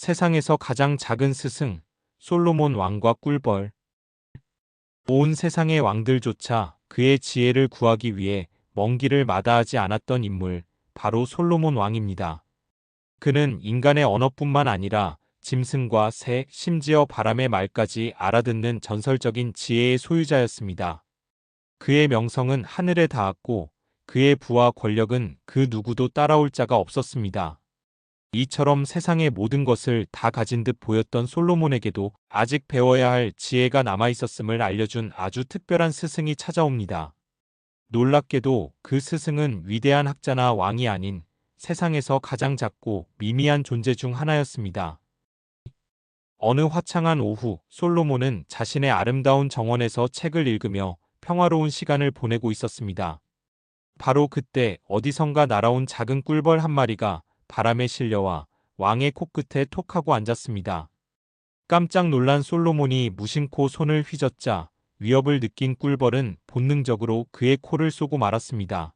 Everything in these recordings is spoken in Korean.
세상에서 가장 작은 스승, 솔로몬 왕과 꿀벌. 온 세상의 왕들조차 그의 지혜를 구하기 위해 먼 길을 마다하지 않았던 인물, 바로 솔로몬 왕입니다. 그는 인간의 언어뿐만 아니라 짐승과 새, 심지어 바람의 말까지 알아듣는 전설적인 지혜의 소유자였습니다. 그의 명성은 하늘에 닿았고 그의 부와 권력은 그 누구도 따라올 자가 없었습니다. 이처럼 세상의 모든 것을 다 가진 듯 보였던 솔로몬에게도 아직 배워야 할 지혜가 남아 있었음을 알려준 아주 특별한 스승이 찾아옵니다. 놀랍게도 그 스승은 위대한 학자나 왕이 아닌 세상에서 가장 작고 미미한 존재 중 하나였습니다. 어느 화창한 오후, 솔로몬은 자신의 아름다운 정원에서 책을 읽으며 평화로운 시간을 보내고 있었습니다. 바로 그때 어디선가 날아온 작은 꿀벌 한 마리가 바람에 실려와 왕의 코끝에 톡 하고 앉았습니다. 깜짝 놀란 솔로몬이 무심코 손을 휘젓자 위협을 느낀 꿀벌은 본능적으로 그의 코를 쏘고 말았습니다.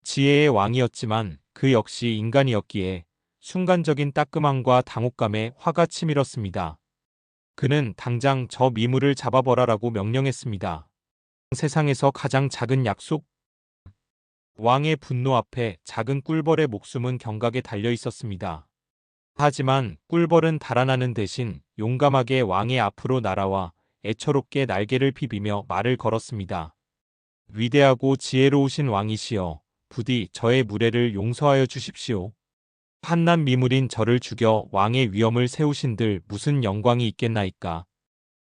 지혜의 왕이었지만 그 역시 인간이었기에 순간적인 따끔함과 당혹감에 화가 치밀었습니다. 그는 당장 저 미물을 잡아버라라고 명령했습니다. 세상에서 가장 작은 약속? 왕의 분노 앞에 작은 꿀벌의 목숨은 경각에 달려 있었습니다. 하지만 꿀벌은 달아나는 대신 용감하게 왕의 앞으로 날아와 애처롭게 날개를 피비며 말을 걸었습니다. 위대하고 지혜로우신 왕이시여, 부디 저의 무례를 용서하여 주십시오. 한낱 미물인 저를 죽여 왕의 위엄을 세우신들 무슨 영광이 있겠나이까.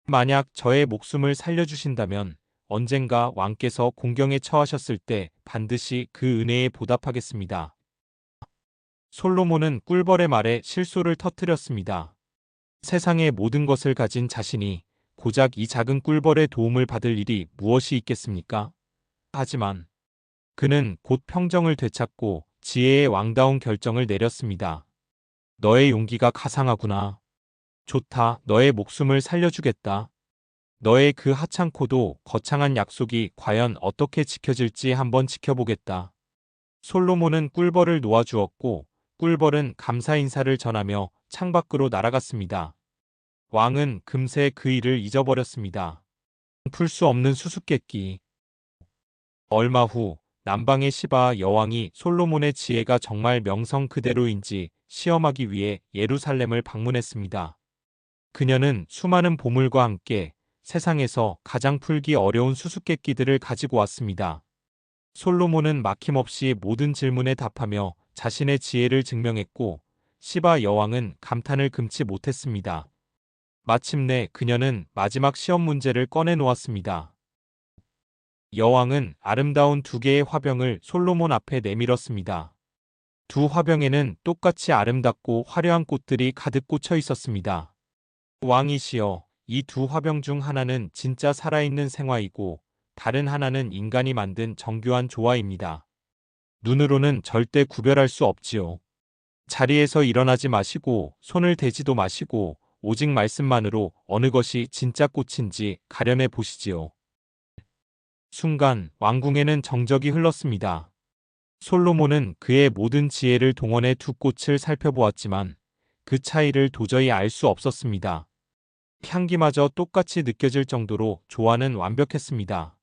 만약 저의 목숨을 살려주신다면 언젠가 왕께서 공경에 처하셨을 때 반드시 그 은혜에 보답하겠습니다. 솔로몬은 꿀벌의 말에 실소를 터뜨렸습니다. 세상의 모든 것을 가진 자신이 고작 이 작은 꿀벌의 도움을 받을 일이 무엇이 있겠습니까? 하지만 그는 곧 평정을 되찾고 지혜의 왕다운 결정을 내렸습니다. 너의 용기가 가상하구나. 좋다, 너의 목숨을 살려주겠다. 너의 그 하찮고도 거창한 약속이 과연 어떻게 지켜질지 한번 지켜보겠다. 솔로몬은 꿀벌을 놓아주었고 꿀벌은 감사 인사를 전하며 창밖으로 날아갔습니다. 왕은 금세 그 일을 잊어버렸습니다. 풀 수 없는 수수께끼. 얼마 후 남방의 시바 여왕이 솔로몬의 지혜가 정말 명성 그대로인지 시험하기 위해 예루살렘을 방문했습니다. 그녀는 수많은 보물과 함께 세상에서 가장 풀기 어려운 수수께끼들을 가지고 왔습니다. 솔로몬은 막힘없이 모든 질문에 답하며 자신의 지혜를 증명했고 시바 여왕은 감탄을 금치 못했습니다. 마침내 그녀는 마지막 시험 문제를 꺼내놓았습니다. 여왕은 아름다운 두 개의 화병을 솔로몬 앞에 내밀었습니다. 두 화병에는 똑같이 아름답고 화려한 꽃들이 가득 꽂혀 있었습니다. 왕이시여, 이 두 화병 중 하나는 진짜 살아있는 생화이고 다른 하나는 인간이 만든 정교한 조화입니다. 눈으로는 절대 구별할 수 없지요. 자리에서 일어나지 마시고 손을 대지도 마시고 오직 말씀만으로 어느 것이 진짜 꽃인지 가려내 보시지요. 순간 왕궁에는 정적이 흘렀습니다. 솔로몬은 그의 모든 지혜를 동원해 두 꽃을 살펴보았지만 그 차이를 도저히 알 수 없었습니다. 향기마저 똑같이 느껴질 정도로 조화는 완벽했습니다.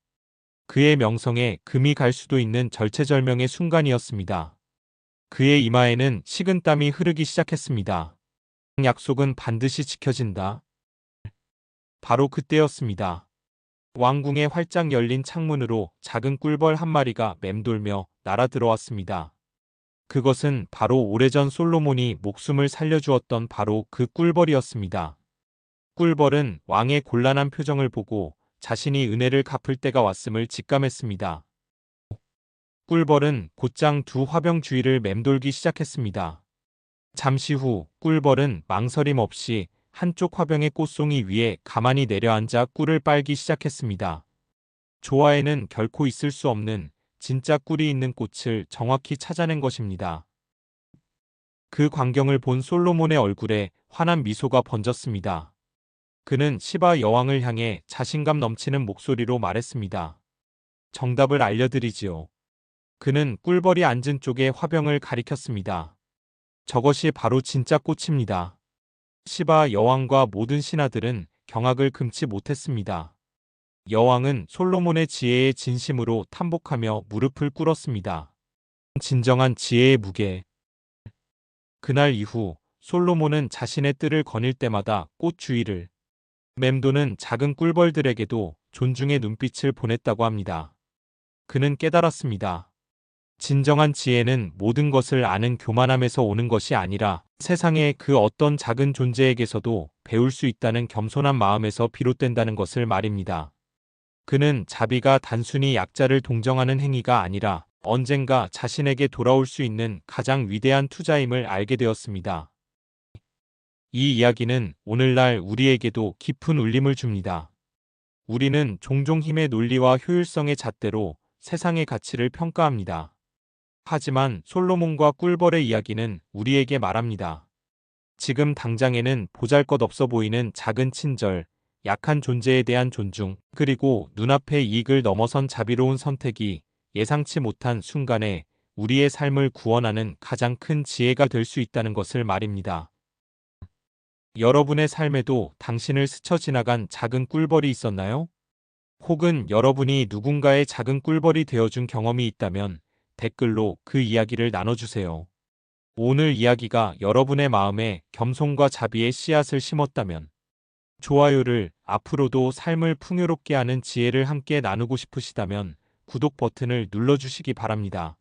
그의 명성에 금이 갈 수도 있는 절체절명의 순간이었습니다. 그의 이마에는 식은땀이 흐르기 시작했습니다. 약속은 반드시 지켜진다. 바로 그때였습니다. 왕궁의 활짝 열린 창문으로 작은 꿀벌 한 마리가 맴돌며 날아 들어왔습니다. 그것은 바로 오래전 솔로몬이 목숨을 살려주었던 바로 그 꿀벌이었습니다. 꿀벌은 왕의 곤란한 표정을 보고 자신이 은혜를 갚을 때가 왔음을 직감했습니다. 꿀벌은 곧장 두 화병 주위를 맴돌기 시작했습니다. 잠시 후 꿀벌은 망설임 없이 한쪽 화병의 꽃송이 위에 가만히 내려앉아 꿀을 빨기 시작했습니다. 조화에는 결코 있을 수 없는 진짜 꿀이 있는 꽃을 정확히 찾아낸 것입니다. 그 광경을 본 솔로몬의 얼굴에 환한 미소가 번졌습니다. 그는 시바 여왕을 향해 자신감 넘치는 목소리로 말했습니다. 정답을 알려드리지요. 그는 꿀벌이 앉은 쪽의 화병을 가리켰습니다. 저것이 바로 진짜 꽃입니다. 시바 여왕과 모든 신하들은 경악을 금치 못했습니다. 여왕은 솔로몬의 지혜에 진심으로 탐복하며 무릎을 꿇었습니다. 진정한 지혜의 무게. 그날 이후 솔로몬은 자신의 뜰을 거닐 때마다 꽃 주위를 맴도는 작은 꿀벌들에게도 존중의 눈빛을 보냈다고 합니다. 그는 깨달았습니다. 진정한 지혜는 모든 것을 아는 교만함에서 오는 것이 아니라 세상의 그 어떤 작은 존재에게서도 배울 수 있다는 겸손한 마음에서 비롯된다는 것을 말입니다. 그는 자비가 단순히 약자를 동정하는 행위가 아니라 언젠가 자신에게 돌아올 수 있는 가장 위대한 투자임을 알게 되었습니다. 이 이야기는 오늘날 우리에게도 깊은 울림을 줍니다. 우리는 종종 힘의 논리와 효율성의 잣대로 세상의 가치를 평가합니다. 하지만 솔로몬과 꿀벌의 이야기는 우리에게 말합니다. 지금 당장에는 보잘것없어 보이는 작은 친절, 약한 존재에 대한 존중, 그리고 눈앞의 이익을 넘어선 자비로운 선택이 예상치 못한 순간에 우리의 삶을 구원하는 가장 큰 지혜가 될 수 있다는 것을 말입니다. 여러분의 삶에도 당신을 스쳐 지나간 작은 꿀벌이 있었나요? 혹은 여러분이 누군가의 작은 꿀벌이 되어준 경험이 있다면 댓글로 그 이야기를 나눠주세요. 오늘 이야기가 여러분의 마음에 겸손과 자비의 씨앗을 심었다면 좋아요를, 앞으로도 삶을 풍요롭게 하는 지혜를 함께 나누고 싶으시다면 구독 버튼을 눌러주시기 바랍니다.